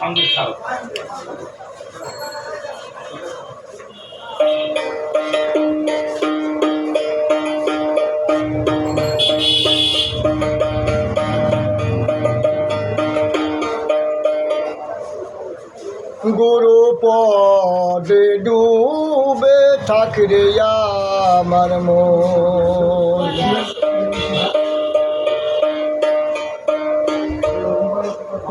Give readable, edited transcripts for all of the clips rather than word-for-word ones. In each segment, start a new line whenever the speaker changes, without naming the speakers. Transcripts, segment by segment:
সঙ্গে খাও।
গুরু পদে ডুবে থাকরে আমার মন,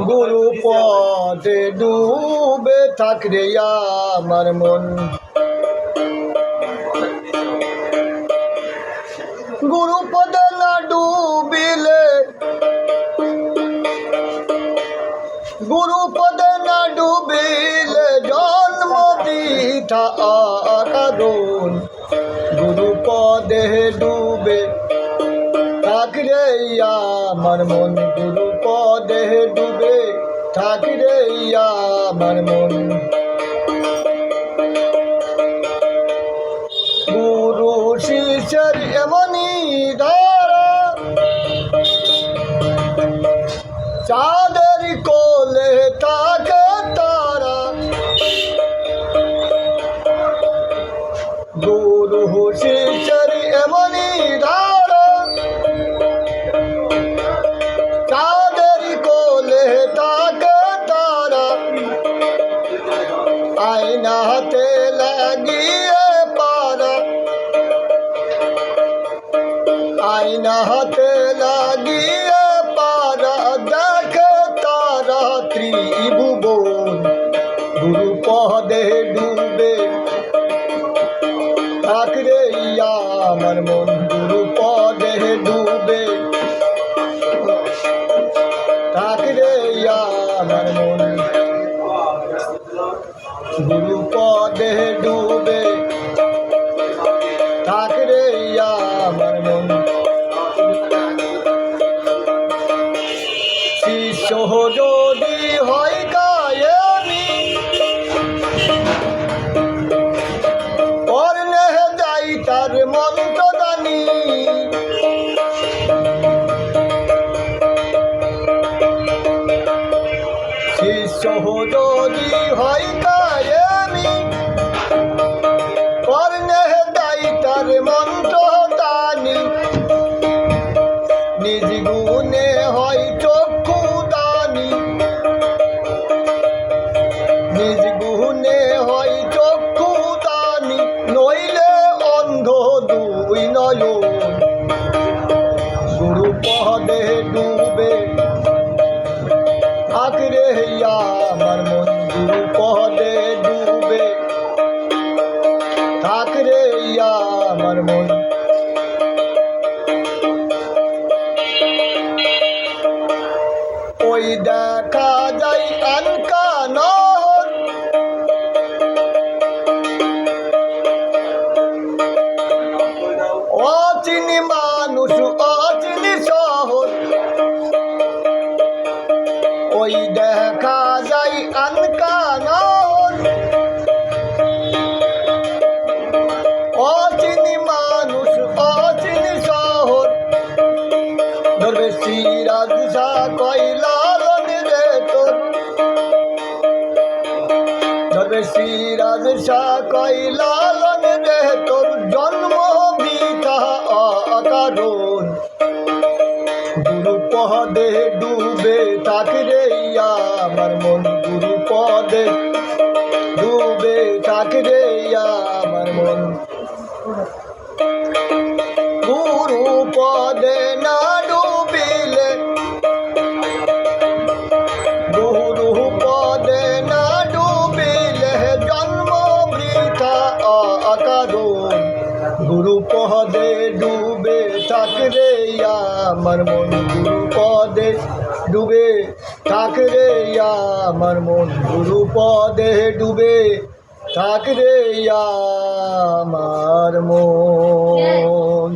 গুরু পদে ডুবে থাকরে আমার মন। গুরু পদে না ডুবিলে, গুরু পদে না ডুবিলে জন্ম বৃথা কারণ। গুরু পদে ডুবে থাকরে আমার মন, গুরু পদে ডুবে থাকরে আমার মন। গুরু শিষ্যের এমনই ধারা, চাঁদের কোলে থাকে তারা। গুরু শিষ্যের এমনই ধারা, চাঁদের কোলে থাকে তারা। আয়না হাতে লাগিয়ে পারা, আয়না হাতে লাগিয়ে পারা দেখে তারা ত্রিভুবন। গুরু পদে ডুবে থাকরে আমার মন, গুরু পদে ডুবে থাকরে আমার মন। গুরু পদে ডুবে থাকরে আমার মন। শিষ্য যদি হয় কায়েমি, পড়লে যাই তার মন্ত্র দানি। শিষ্য যদি হয় কায়েমি, পড়লে যাই তার মন্ত্র দানি। নিজ গুণে হয় চক্ষু দানি, নিজ গুণে হয় চক্ষু দানি। নইলে অন্ধ দুই নয়ন। গুরু পদে ডুবে থাকরে আমার মন, গুরু পদে ডুবে থাকরে আমার মন। ওই দেখা যায় আনকা নহর, অচিনি মানুষ অচিনি শহর। ওই দেখা যায় আনকা নহর, অচিনি মানুষ অচিনি শহর। ধরবে সিরাজ শাহ কয়লা রে তোর, ধরবে সিরাজ শাহ কয়লা রে তোর। জন্ম বৃথা অকারণ। গুরু পদে ডুবে থাকরে আমার মন, গুরু পদে ডুবে থাকরে আমার মন। গুরু পদে না ডুবিলে, গুরু পদে না ডুবিলে জন্ম বৃথা অকারণ। গুরু পদে ডুবে থাকরে আমার মন, গুরু পদে ডুবে থাকরে আমার মন। গুরু পদে ডুবে থাকরে আমার মন।